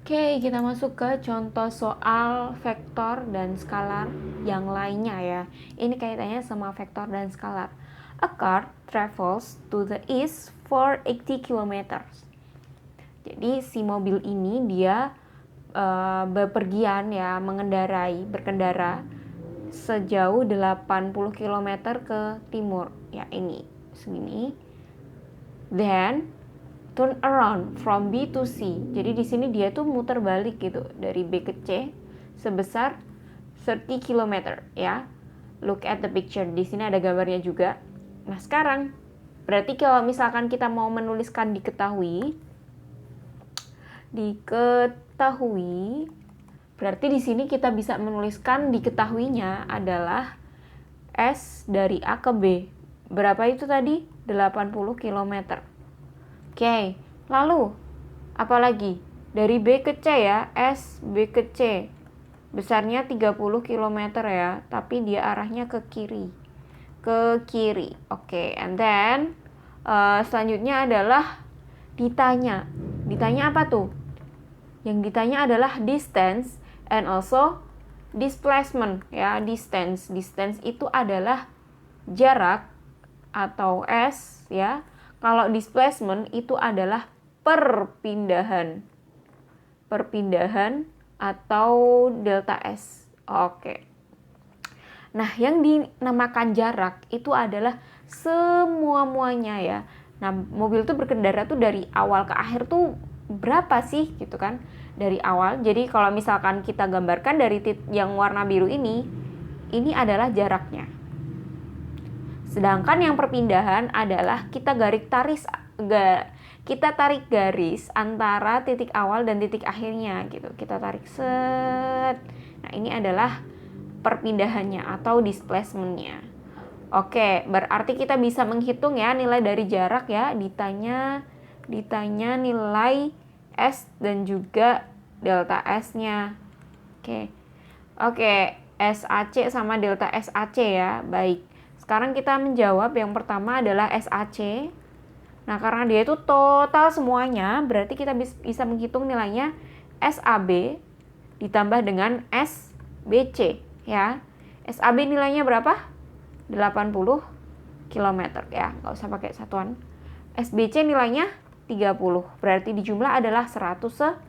Oke, kita masuk ke contoh soal vektor dan skalar yang lainnya ya. Ini kaitannya sama vektor dan skalar. A car travels to the east for 80 kilometers. Jadi si mobil ini dia bepergian ya, berkendara sejauh 80 kilometer ke timur. Ya, ini segini. Then turn around from B to C. Jadi di sini dia tuh muter balik gitu dari B ke C sebesar 30 km ya. Look at the picture. Di sini ada gambarnya juga. Nah, sekarang berarti kalau misalkan kita mau menuliskan diketahui berarti di sini kita bisa menuliskan diketahuinya adalah S dari A ke B. Berapa itu tadi? 80 km. Oke, lalu apa lagi? Dari B ke C ya, S B ke C. Besarnya 30 km ya, tapi dia arahnya ke kiri. Ke kiri. Oke, and then selanjutnya adalah ditanya. Ditanya apa tuh? Yang ditanya adalah distance and also displacement ya, distance. Distance itu adalah jarak atau S ya. Kalau displacement itu adalah perpindahan. Perpindahan atau delta S. Oke. Nah, yang dinamakan jarak itu adalah semua-muanya ya. Nah, mobil tuh berkendara tuh dari awal ke akhir tuh berapa sih gitu kan? Dari awal. Jadi kalau misalkan kita gambarkan dari yang warna biru ini adalah jaraknya. Sedangkan yang perpindahan adalah kita tarik garis antara titik awal dan titik akhirnya gitu. Kita tarik set. Nah, ini adalah perpindahannya atau displacementnya. Oke, berarti kita bisa menghitung ya nilai dari jarak ya. Ditanya nilai S dan juga delta S-nya. Oke, SAC sama delta SAC ya. Baik. Sekarang kita menjawab yang pertama adalah SAC. Nah, karena dia itu total semuanya, berarti kita bisa menghitung nilainya SAB ditambah dengan SBC ya. SAB nilainya berapa? 80 km ya, nggak usah pakai satuan. SBC nilainya 30, berarti di jumlah adalah 110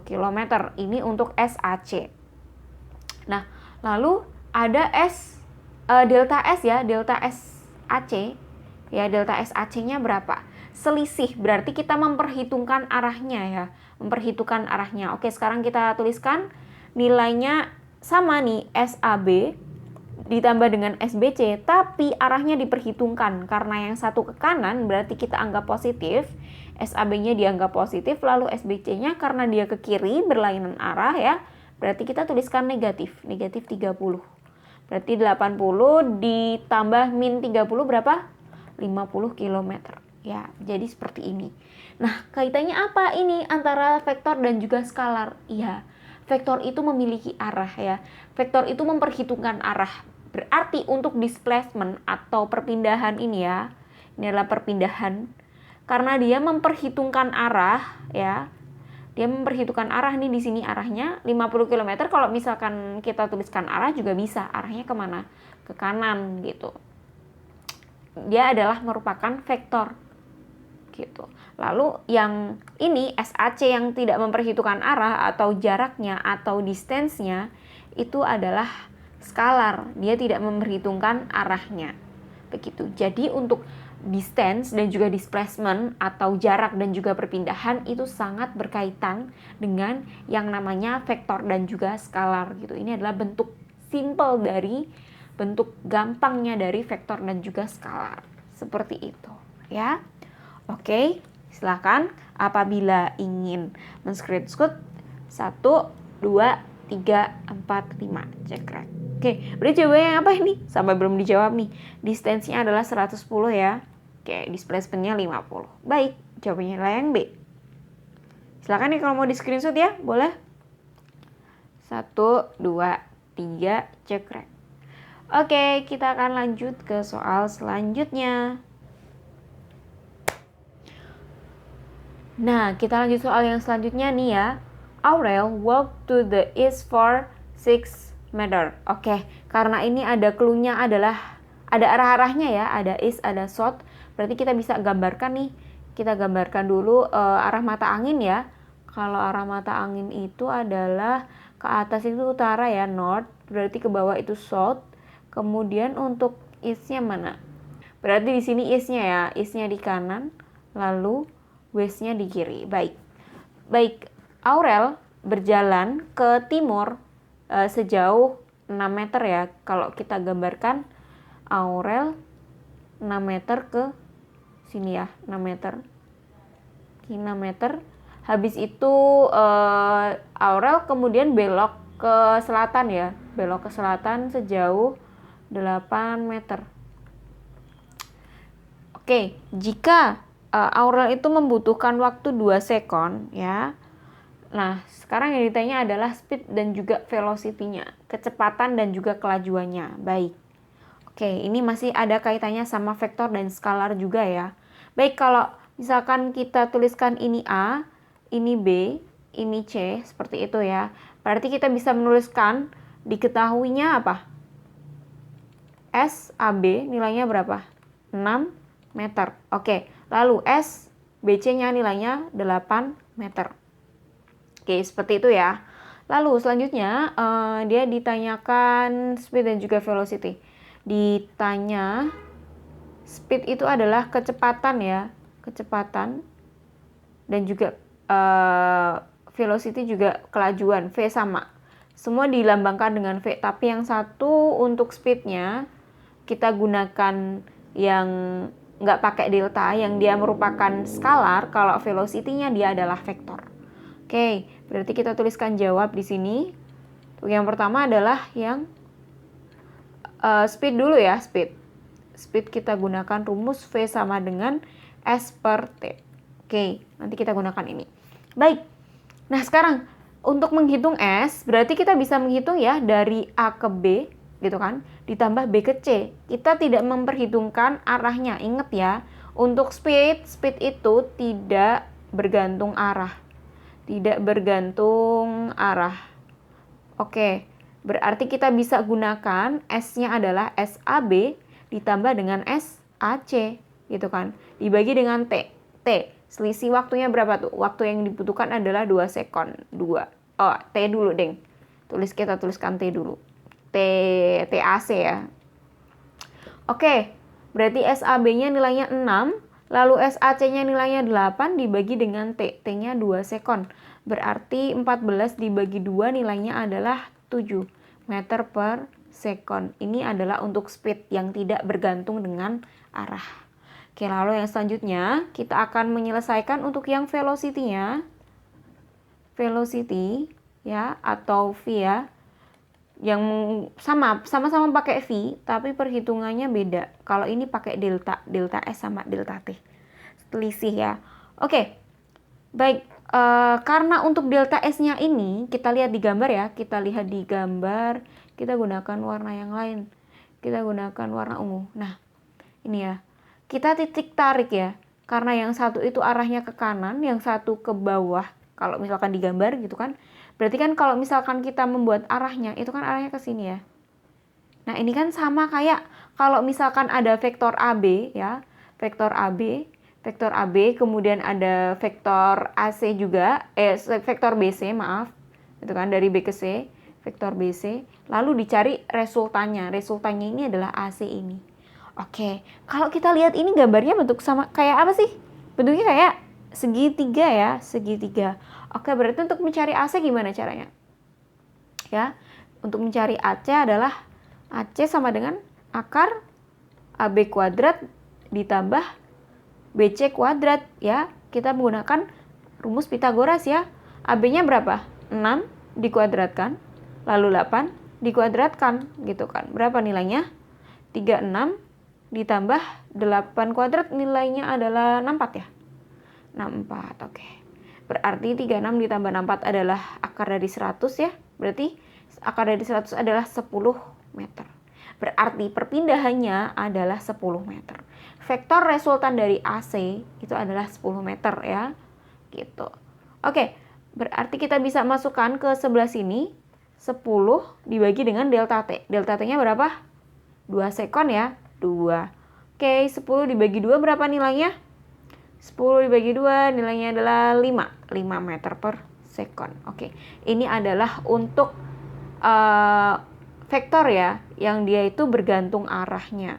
km. Ini untuk SAC. Nah, lalu ada delta S ya, delta SAC. Ya, delta SAC-nya berapa? Selisih, berarti kita memperhitungkan arahnya ya. Memperhitungkan arahnya. Oke, sekarang kita tuliskan nilainya sama nih, SAB ditambah dengan SBC, tapi arahnya diperhitungkan. Karena yang satu ke kanan berarti kita anggap positif, SAB-nya dianggap positif, lalu SBC-nya karena dia ke kiri berlainan arah ya, berarti kita tuliskan negatif 30. Berarti 80 ditambah min 30 berapa? 50 km. Ya, jadi seperti ini. Nah, kaitannya apa ini antara vektor dan juga skalar? Iya, vektor itu memiliki arah ya. Vektor itu memperhitungkan arah. Berarti untuk displacement atau perpindahan ini ya, ini adalah perpindahan. Karena dia memperhitungkan arah ya. Dia memperhitungkan arah nih, di sini arahnya 50 km. Kalau misalkan kita tuliskan arah juga bisa. Arahnya kemana? Ke kanan gitu. Dia adalah merupakan vektor gitu. Lalu yang ini SAC yang tidak memperhitungkan arah atau jaraknya atau distance-nya itu adalah skalar. Dia tidak memperhitungkan arahnya. Begitu. Jadi untuk distance dan juga displacement atau jarak dan juga perpindahan itu sangat berkaitan dengan yang namanya vektor dan juga skalar gitu. Ini adalah bentuk simple dari bentuk gampangnya dari vektor dan juga skalar. Seperti itu ya. Oke, silakan apabila ingin men-screenshot 1, 2, 3, 4, 5 cekrek. Oke, berarti jawabannya apa ini? Sampai belum dijawab nih. Distance-nya adalah 110 ya. Oke, displacement-nya 50. Baik, jawabannya adalah yang B. Silakan nih kalau mau di screenshot ya, boleh. 1, 2, 3, cekrek. Oke, kita akan lanjut ke soal selanjutnya. Nah, kita lanjut soal yang selanjutnya nih ya. Aurel walked to the east for 6 meter. Oke, karena ini ada clue-nya adalah ada arah-arahnya ya, ada east, ada south. Berarti kita bisa gambarkan nih. Kita gambarkan dulu arah mata angin ya. Kalau arah mata angin itu adalah ke atas itu utara ya, north. Berarti ke bawah itu south. Kemudian untuk east-nya mana? Berarti di sini east-nya ya, east-nya di kanan, lalu west-nya di kiri. Baik, Aurel berjalan ke timur sejauh 6 meter ya. Kalau kita gambarkan Aurel 6 meter ke sini ya, 6 meter. 6 meter. Habis itu Aurel kemudian belok ke selatan ya. Belok ke selatan sejauh 8 meter. Oke, jika Aurel itu membutuhkan waktu 2 sekon ya. Nah, sekarang yang ditanya adalah speed dan juga velocity-nya, kecepatan dan juga kelajuannya. Baik. Oke, ini masih ada kaitannya sama vektor dan skalar juga ya. Baik, kalau misalkan kita tuliskan ini A, ini B, ini C, seperti itu ya. Berarti kita bisa menuliskan diketahuinya apa? SAB nilainya berapa? 6 meter. Oke, lalu SBC-nya nilainya 8 meter. Oke, seperti itu ya. Lalu selanjutnya dia ditanyakan speed dan juga velocity. Ditanya speed itu adalah kecepatan ya, kecepatan, dan juga velocity juga kelajuan, V sama. Semua dilambangkan dengan V, tapi yang satu untuk speednya kita gunakan yang nggak pakai delta, yang dia merupakan skalar. Kalau velocity-nya dia adalah vektor. Oke, berarti kita tuliskan jawab di sini. Yang pertama adalah yang speed dulu ya, speed. Speed kita gunakan rumus V sama dengan S per T. Oke, nanti kita gunakan ini. Baik, nah sekarang untuk menghitung S, berarti kita bisa menghitung ya dari A ke B, gitu kan, ditambah B ke C. Kita tidak memperhitungkan arahnya, ingat ya. Untuk speed itu tidak bergantung arah. Tidak bergantung arah. Oke, berarti kita bisa gunakan S-nya adalah SAB ditambah dengan SAC, gitu kan. Dibagi dengan T. Selisih waktunya berapa tuh? Waktu yang dibutuhkan adalah 2 sekon. 2. Oh, T dulu, Deng. Kita tuliskan T dulu. TAC ya. Oke, berarti SAB-nya nilainya 6. Lalu SAC-nya nilainya 8 dibagi dengan T. T-nya 2 sekon. Berarti 14 dibagi 2 nilainya adalah 7 meter per sekon. Ini adalah untuk speed yang tidak bergantung dengan arah. Oke, lalu yang selanjutnya kita akan menyelesaikan untuk yang velocity-nya. Velocity ya, atau V ya. Yang sama-sama pakai V, tapi perhitungannya beda. Kalau ini pakai delta S sama delta T. Selisih ya. Oke. Baik, karena untuk delta S-nya ini kita lihat di gambar ya. Kita lihat di gambar, kita gunakan warna yang lain. Kita gunakan warna ungu. Nah, ini ya. Kita titik tarik ya. Karena yang satu itu arahnya ke kanan, yang satu ke bawah. Kalau misalkan di gambar gitu kan. Berarti kan kalau misalkan kita membuat arahnya, itu kan arahnya ke sini ya. Nah, ini kan sama kayak kalau misalkan ada vektor AB ya. Vektor AB, kemudian ada vektor AC juga, vektor BC, maaf. Itu kan dari B ke C, vektor BC. Lalu dicari resultannya. Resultannya ini adalah AC ini. Oke, kalau kita lihat ini gambarnya bentuk sama kayak apa sih? Bentuknya kayak segitiga ya, segitiga. Oke, berarti untuk mencari AC gimana caranya? Ya, untuk mencari AC adalah AC sama dengan akar AB kuadrat ditambah BC kuadrat ya. Kita menggunakan rumus Pitagoras ya. AB-nya berapa? 6 dikuadratkan, lalu 8 dikuadratkan gitu kan. Berapa nilainya? 36 ditambah 8 kuadrat nilainya adalah 64 ya. 64, oke. Berarti 36 ditambah 64 adalah akar dari 100 ya. Berarti akar dari 100 adalah 10 meter. Berarti perpindahannya adalah 10 meter. Vektor resultan dari AC itu adalah 10 meter ya. Gitu. Oke, Berarti kita bisa masukkan ke sebelah sini 10 dibagi dengan delta T. Delta T-nya berapa? 2 sekon ya. 2. Oke, 10 dibagi 2 berapa nilainya? 10 dibagi 2 nilainya adalah 5. 5 meter per sekon. Oke, ini adalah untuk vektor ya, yang dia itu bergantung arahnya.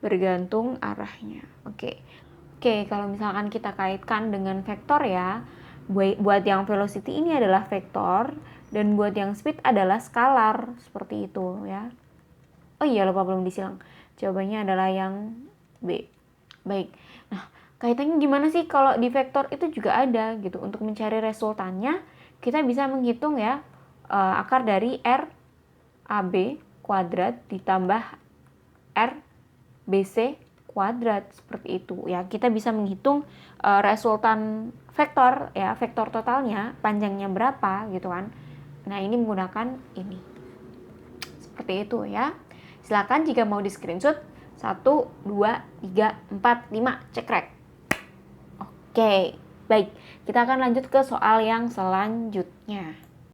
Bergantung arahnya. Oke. Oke, kalau misalkan kita kaitkan dengan vektor ya, buat yang velocity ini adalah vektor, dan buat yang speed adalah skalar, seperti itu ya. Oh iya, lupa belum disilang. Jawabannya adalah yang B. Baik. Nah, kaitannya gimana sih kalau di vektor itu juga ada gitu. Untuk mencari resultannya, kita bisa menghitung ya akar dari R AB kuadrat ditambah R BC kuadrat, seperti itu ya. Kita bisa menghitung resultan vektor ya, vektor totalnya panjangnya berapa gitu kan. Nah, ini menggunakan ini. Seperti itu ya. Silakan jika mau di screenshot 1, 2, 3, 4, 5 cekrek. Oke, baik. Kita akan lanjut ke soal yang selanjutnya.